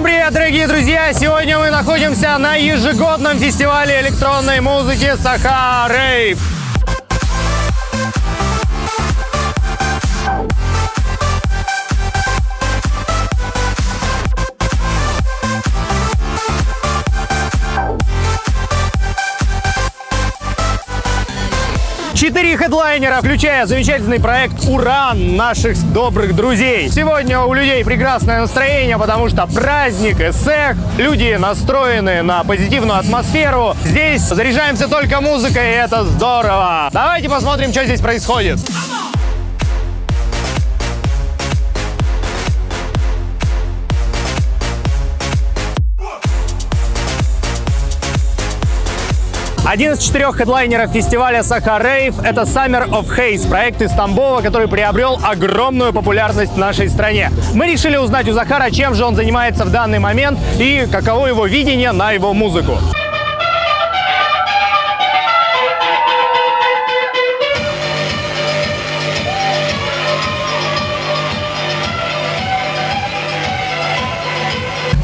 Всем привет, дорогие друзья! Сегодня мы находимся на ежегодном фестивале электронной музыки Саха Рейв. Четыре хедлайнера, включая замечательный проект «Уран» наших добрых друзей. Сегодня у людей прекрасное настроение, потому что праздник, эссех. Люди настроены на позитивную атмосферу. Здесь заряжаемся только музыкой, и это здорово. Давайте посмотрим, что здесь происходит. 1 из 4 хедлайнеров фестиваля Саха Рейв — это Summer of Haze, проект из Тамбова, который приобрел огромную популярность в нашей стране. Мы решили узнать у Захара, чем же он занимается в данный момент и каково его видение на его музыку.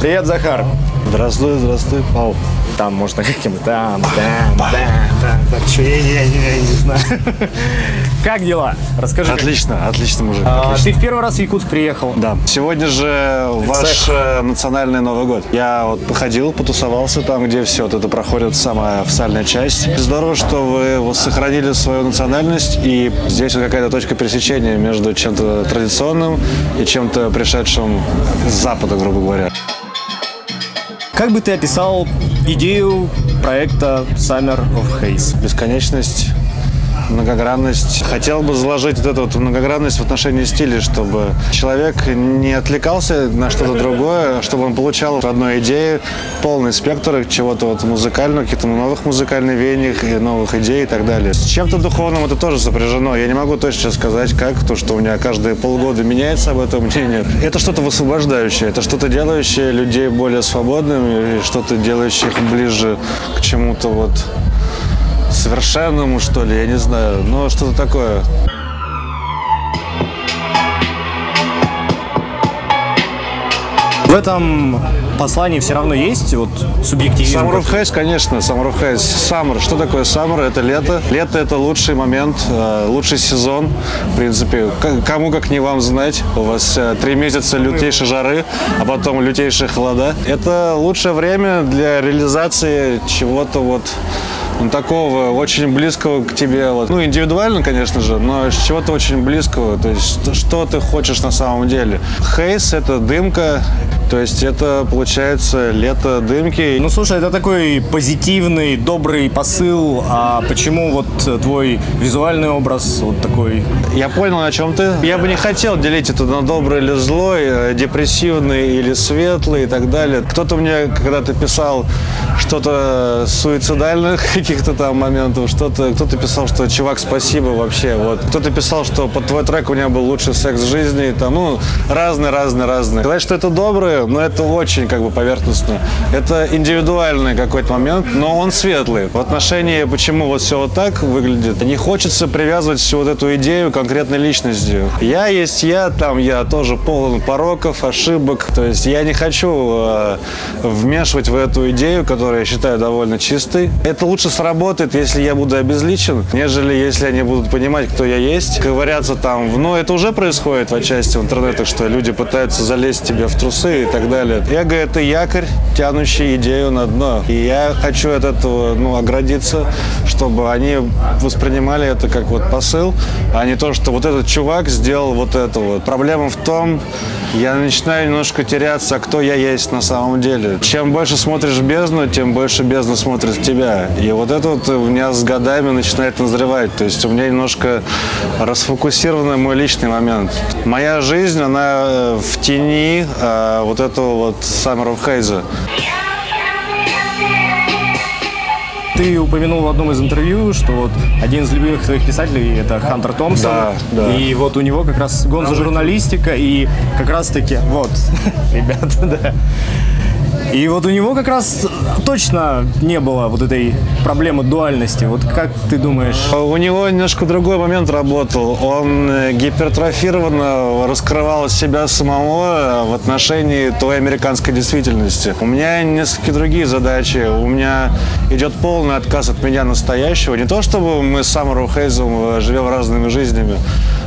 Привет, Захар. Здравствуй, здравствуй, Пау. Там можно как-нибудь я не знаю. Как дела? Расскажи. Отлично, отлично, мужик. Ты в первый раз в Якутск приехал? Да. Сегодня же ваш национальный Новый год. Я вот походил, потусовался там, где все вот это проходит, самая официальная часть. Здорово, что вы сохранили свою национальность, и здесь вот какая-то точка пересечения между чем-то традиционным и чем-то пришедшим с Запада, грубо говоря. Как бы ты описал идею проекта Summer of Haze? Бесконечность, многогранность. Хотел бы заложить вот эту вот многогранность в отношении стиля, чтобы человек не отвлекался на что-то другое, чтобы он получал в одной идее полный спектр чего-то вот музыкального, каких-то новых музыкальных веяний, новых идей и так далее. С чем-то духовным это тоже сопряжено. Я не могу точно сказать, как, то, что у меня каждые полгода меняется об этом мнение. Это что-то высвобождающее, это что-то делающее людей более свободными, что-то делающее их ближе к чему-то вот совершенному, что ли, я не знаю, но что-то такое. В этом послании все равно есть вот субъективизм. Summer of Haze, конечно, Summer of Haze. Summer. Что такое Summer? Это лето. Лето — это лучший момент, лучший сезон. В принципе, кому как не вам знать. У вас 3 месяца лютейшей жары, а потом лютейшие холода. Это лучшее время для реализации чего-то вот такого очень близкого к тебе. Вот. Ну, индивидуально, конечно же, но чего-то очень близкого. То есть, что ты хочешь на самом деле. Хейз — это дымка. То есть это, получается, лето дымки. Ну, слушай, это такой позитивный, добрый посыл. А почему вот твой визуальный образ вот такой? Я понял, о чем ты. Я бы не хотел делить это на добрый или злой, депрессивный или светлый и так далее. Кто-то мне когда-то писал что-то суицидальных каких-то там моментов, кто-то писал, что чувак, спасибо вообще. Вот. Кто-то писал, что под твой трек у меня был лучший секс в жизни. Там, ну, разные. Сказать, что это доброе, но это очень как бы поверхностно. Это индивидуальный какой-то момент, но он светлый. В отношении, почему вот все вот так выглядит, не хочется привязывать всю вот эту идею конкретной личности. Я есть я, там я тоже полон пороков, ошибок. То есть я не хочу вмешивать в эту идею, которую я считаю довольно чистой. Это лучше сработает, если я буду обезличен, нежели если они будут понимать, кто я есть, ковыряться там. Но это уже происходит в отчасти в интернетах, что люди пытаются залезть тебе в трусы и так далее. Эго — это якорь, тянущий идею на дно. И я хочу от этого, оградиться, чтобы они воспринимали это как вот посыл, а не то, что вот этот чувак сделал вот это вот. Проблема в том, я начинаю немножко теряться, кто я есть на самом деле. Чем больше смотришь в бездну, тем больше бездна смотрит в тебя. И вот это вот у меня с годами начинает назревать. То есть у меня немножко расфокусированный мой личный момент. Моя жизнь, она в тени вот этого вот Summer of Haze. Ты упомянул в одном из интервью, что вот один из любимых твоих писателей — это Хантер Томпсон. Да. И вот у него как раз гон за журналистика, и как раз таки, вот, ребята, да. И вот у него как раз точно не было вот этой проблемы дуальности. Вот как ты думаешь? У него немножко другой момент работал. Он гипертрофированно раскрывал себя самого в отношении той американской действительности. У меня несколько другие задачи. У меня идет полный отказ от меня настоящего. Не то, чтобы мы с Summer of Haze живем разными жизнями,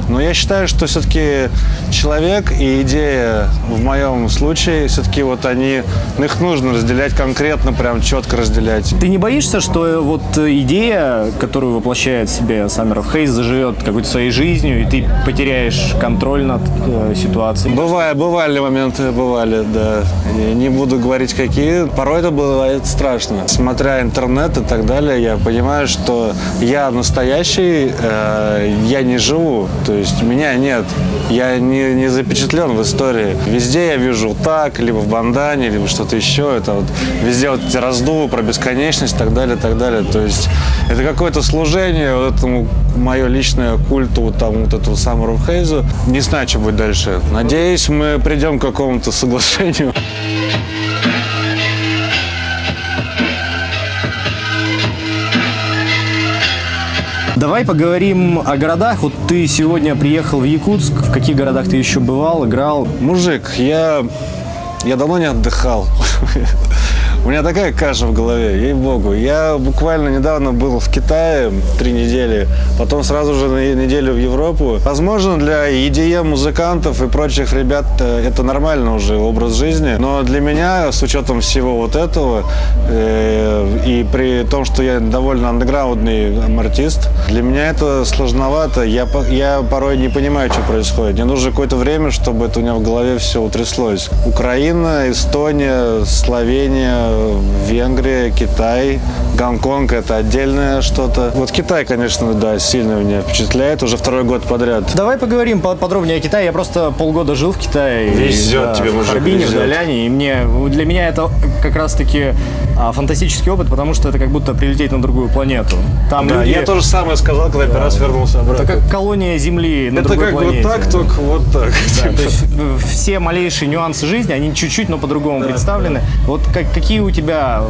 но я считаю, что все-таки человек и идея в моем случае, все-таки вот они, их нужно разделять конкретно, прям четко разделять. Ты не боишься, что вот идея, которую воплощает в себе Summer of Haze, заживет какой-то своей жизнью, и ты потеряешь контроль над ситуацией? Бывали моменты, да. Я не буду говорить, какие. Порой это бывает страшно. Смотря интернет и так далее, я понимаю, что я настоящий, я не живу. То есть меня нет. Я не запечатлен в истории. Везде я вижу так, либо в бандане, либо что-то еще. Это вот везде вот эти раздувы про бесконечность и так далее, и так далее. То есть это какое-то служение вот этому, мое личное культу вот этому Summer of Haze. Не знаю, что будет дальше. Надеюсь, мы придем к какому-то соглашению. Давай поговорим о городах. Вот ты сегодня приехал в Якутск. В каких городах ты еще бывал, играл? Мужик, я давно не отдыхал. У меня такая каша в голове, ей-богу. Я буквально недавно был в Китае 3 недели, потом сразу же на неделю в Европу. Возможно, для EDM-музыкантов и прочих ребят это нормально уже образ жизни, но для меня, с учетом всего вот этого, и при том, что я довольно андеграундный артист, для меня это сложновато. Я порой не понимаю, что происходит. Мне нужно какое-то время, чтобы это у меня в голове все утряслось. Украина, Эстония, Словения, Венгрия, Китай, Гонконг – это отдельное что-то. Вот Китай, конечно, да, сильно меня впечатляет уже 2-й год подряд. Давай поговорим подробнее о Китае. Я просто полгода жил в Китае. Везет тебе, мужик, в Харбине, в Даляне. И для меня это как раз-таки фантастический опыт, потому что это как будто прилететь на другую планету. Там да, люди... я тоже самое сказал, когда первый раз вернулся обратно. Это как колония Земли на другой планете. Это как вот так, только вот так. Да, то есть все малейшие нюансы жизни, они чуть-чуть, но по-другому представлены. Вот какой у тебя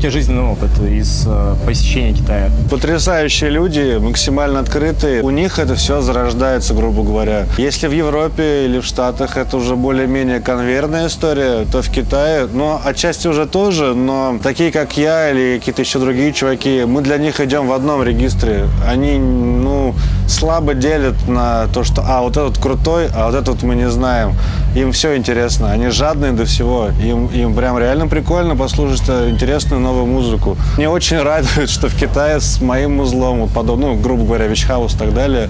жизненный опыт из посещения Китая? Потрясающие люди, максимально открытые. У них это все зарождается, грубо говоря. Если в Европе или в Штатах это уже более-менее конвейерная история, то в Китае, отчасти уже тоже, но такие, как я или какие-то еще другие чуваки, мы для них идем в одном регистре. Они, слабо делят на то, что, вот этот крутой, а вот этот мы не знаем. Им все интересно, они жадные до всего. Им прям реально прикольно послушать интересную новую музыку. Мне очень радует, что в Китае с моим узлом, грубо говоря, Вичхаус и так далее,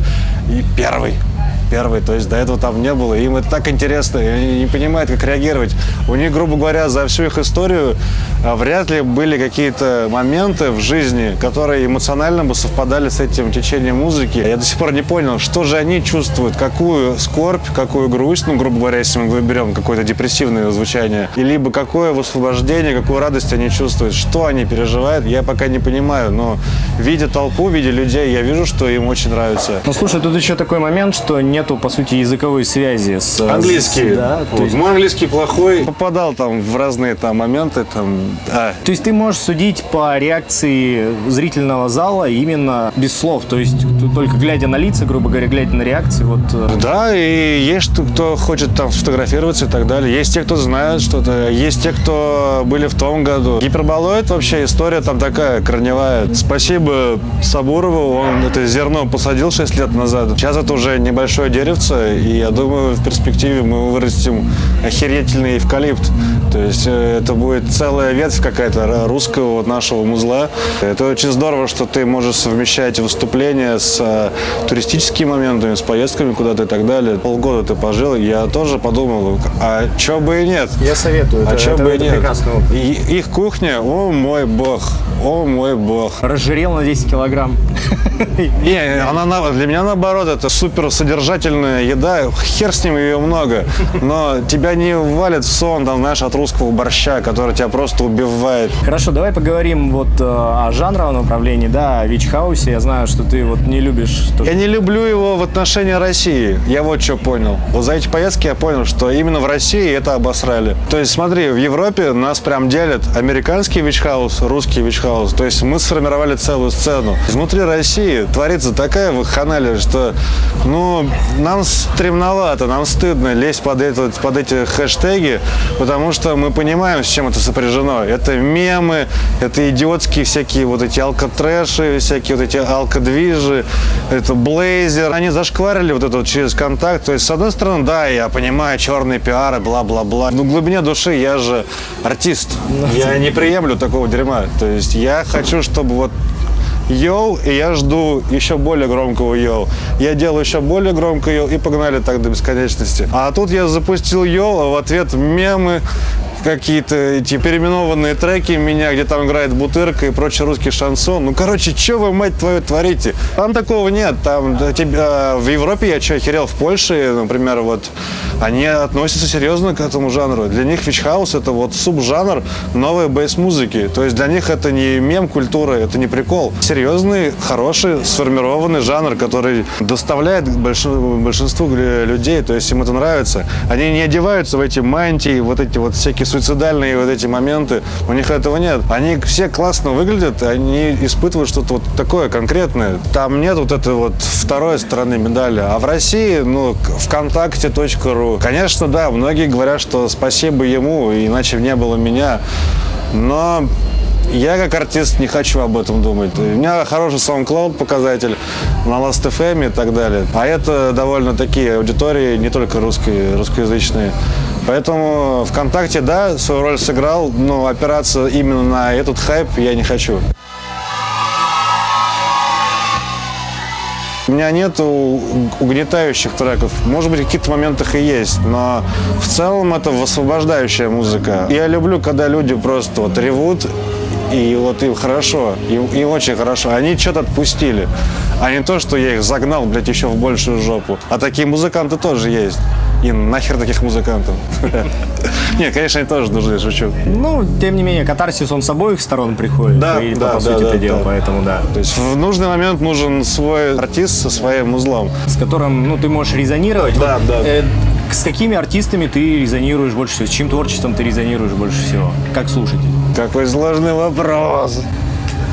и первый, то есть до этого там не было. Им это так интересно, и они не понимают, как реагировать. У них, грубо говоря, за всю их историю вряд ли были какие-то моменты в жизни, которые эмоционально бы совпадали с этим течением музыки. Я до сих пор не понял, что же они чувствуют, какую скорбь, какую грусть, грубо говоря, если мы берем какое-то депрессивное звучание, и либо какое высвобождение, какую радость они чувствуют, что они переживают, я пока не понимаю, но видя толпу, видя людей, я вижу, что им очень нравится. Слушай, тут еще такой момент, что нету, по сути, языковой связи с... Английский. Да, Мой английский плохой. Попадал там в разные моменты. То есть ты можешь судить по реакции зрительного зала именно без слов, то есть только глядя на лица, грубо говоря, глядя на реакции. Да, и есть кто хочет там сфотографироваться и так далее. Есть те, кто знает что-то. Есть те, кто были в том году. Гиперболоид вообще история там такая корневая. Спасибо Сабурову, он это зерно посадил 6 лет назад. Сейчас это уже небольшое деревце, и я думаю, в перспективе мы вырастим охерительный эвкалипт. То есть это будет целая ветвь какая-то русского нашего музла. Это очень здорово, что ты можешь совмещать выступления с туристическими моментами, с поездками куда-то и так далее. Полгода ты пожил, я тоже подумал, а чё бы и нет? Я советую, это прекрасный опыт. И их кухня, о мой бог. Разжирел на 10 килограмм. Не, для меня наоборот, это супер содержательная содержательная еда, хер с ним, ее много, но тебя не валит в сон, там, знаешь, от русского борща, который тебя просто убивает. Хорошо, давай поговорим вот о жанровом направлении, да, о вич-хаусе. Я знаю, что ты вот не любишь... Я не люблю его в отношении России. Я вот что понял. Вот за эти поездки я понял, что именно в России это обосрали. То есть, смотри, в Европе нас прям делят американский вич-хаус, русский вич-хаус. То есть мы сформировали целую сцену. Внутри России творится такая вакханалия, что, ну, нам стремновато, нам стыдно лезть под эти хэштеги, потому что мы понимаем, с чем это сопряжено. Это мемы, это идиотские всякие вот эти алкотрэши, всякие вот эти алкодвижи, это блейзер. Они зашкварили вот это вот через контакт. То есть, с одной стороны, да, я понимаю, черные пиары, бла-бла-бла. Но в глубине души я же артист. Я не приемлю такого дерьма. То есть, я хочу, чтобы вот йоу, и я жду еще более громкого йоу. Я делаю еще более громко йоу, и погнали так до бесконечности. А тут я запустил йоу, а в ответ мемы, какие-то эти переименованные треки меня, где там играет Бутырка и прочий русский шансон. Ну, короче, что вы, мать твою, творите? Там такого нет. Там, в Европе я охерел, в Польше, например, вот, они относятся серьезно к этому жанру. Для них вич-хаус — это вот субжанр новой бейс-музыки. То есть для них это не мем-культура, это не прикол. Серьезный, хороший, сформированный жанр, который доставляет большинству людей. То есть им это нравится. Они не одеваются в эти мантии, вот эти вот всякие суицидальные вот эти моменты, у них этого нет. Они все классно выглядят, они испытывают что-то вот такое конкретное. Там нет вот этой вот второй стороны медали. А в России, ну, ВКонтакте.ру, конечно, да, многие говорят, что спасибо ему, иначе не было меня. Но я как артист не хочу об этом думать. У меня хороший SoundCloud показатель на Last.fm и так далее. А это довольно такие аудитории, не только русскоязычные. Поэтому ВКонтакте, да, свою роль сыграл, но опираться именно на этот хайп я не хочу. У меня нет угнетающих треков. Может быть, в каких-то моментах и есть, но в целом это высвобождающая музыка. Я люблю, когда люди просто вот ревут, и вот им хорошо, им очень хорошо. Они что-то отпустили, а не то, что я их загнал, блядь, еще в большую жопу. А такие музыканты тоже есть. И нахер таких музыкантов. Нет, конечно, они тоже нужны, шучу. Ну, тем не менее, катарсис, он с обоих сторон приходит. Да, по сути, это дело, поэтому да. То есть в нужный момент нужен свой артист со своим узлом. С которым, ну, ты можешь резонировать. Да, да. С какими артистами ты резонируешь больше всего? С чьим творчеством ты резонируешь больше всего? Как слушатель? Какой сложный вопрос.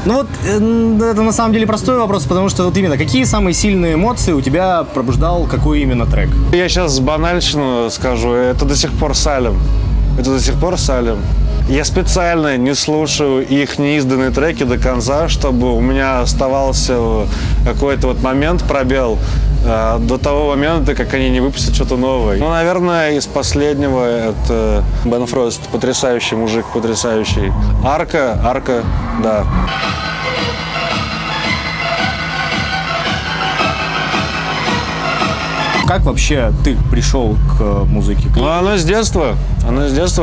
Ну вот, это на самом деле простой вопрос, потому что вот именно, какие самые сильные эмоции у тебя пробуждал какой именно трек? Я сейчас банальщину скажу, это до сих пор Салем. Это до сих пор Салем. Я специально не слушаю их неизданные треки до конца, чтобы у меня оставался какой-то вот момент, пробел, до того момента, как они не выпустят что-то новое. Ну, наверное, из последнего это Бен Фрост. Потрясающий мужик, потрясающий. Арка, да. Как вообще ты пришел к музыке? Ну, оно с детства,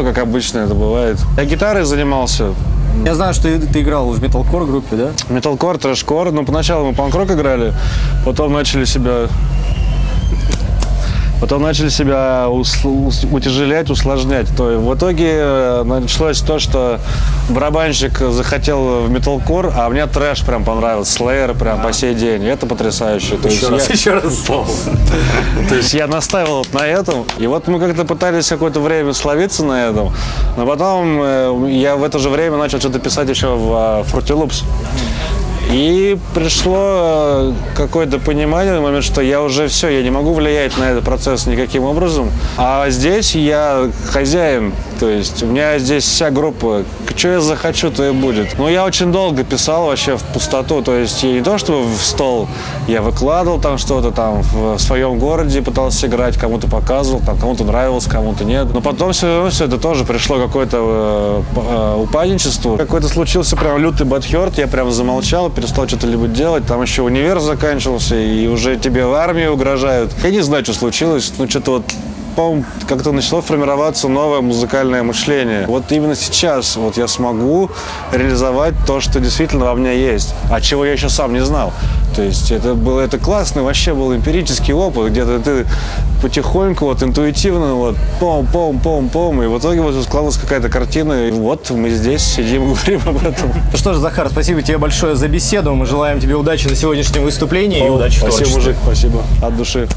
как обычно это бывает. Я гитарой занимался. Я знаю, что ты играл в металкор группе, да? Металкор, трэшкор. Ну, поначалу мы панк-рок играли, потом начали себя утяжелять, усложнять. То есть в итоге началось то, что барабанщик захотел в металкор, а мне трэш прям понравился, Slayer прям по сей день. И это потрясающе. Еще раз. То есть я настаивал на этом, и вот мы как-то пытались какое-то время словиться на этом, но потом я в это же время начал что-то писать еще в Fruity Loops. И пришло какое-то понимание, момент, что я уже все, я не могу влиять на этот процесс никаким образом. А здесь я хозяин, то есть у меня здесь вся группа. Что я захочу, то и будет. Но я очень долго писал вообще в пустоту, то есть я не то, что в стол, я выкладывал там что-то там в своем городе, пытался играть, кому-то показывал, там кому-то нравилось, кому-то нет. Но потом все это тоже пришло какое-то упадничество. Какой-то случился прям лютый бадхёрт, я прям замолчал, перестал что-то либо делать, там еще универ заканчивался, и уже тебе в армии угрожают. Я не знаю, что случилось, но что-то вот, по-моему, как-то начало формироваться новое музыкальное мышление. Вот именно сейчас вот я смогу реализовать то, что действительно во мне есть, а чего я еще сам не знал. То То есть это классный, вообще был эмпирический опыт, где-то ты потихоньку, вот интуитивно, вот пом, и в итоге вот складывалась какая-то картина, и вот мы здесь сидим и говорим об этом. Ну что ж, Захар, спасибо тебе большое за беседу. Мы желаем тебе удачи на сегодняшнем выступлении и удачи в творчестве. Спасибо, мужик, спасибо. От души.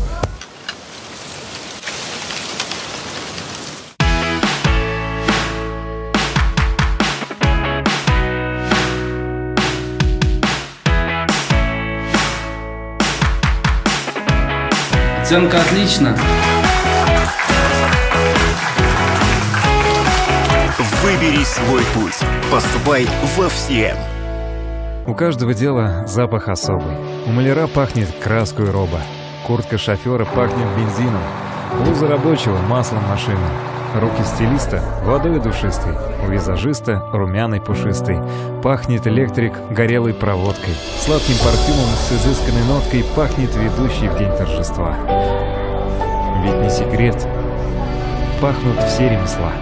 Оценка отлично. Выбери свой путь. Поступай во ФСИЭМ. У каждого дела запах особый. У маляра пахнет краской роба. Куртка шофера пахнет бензином. Блуза рабочего – маслом машины. Руки стилиста – водой душистой. У визажиста – румяной пушистой. Пахнет электрик горелой проводкой. Сладким парфюмом с изысканной ноткой пахнет ведущий в день торжества. Ведь не секрет, пахнут все ремесла.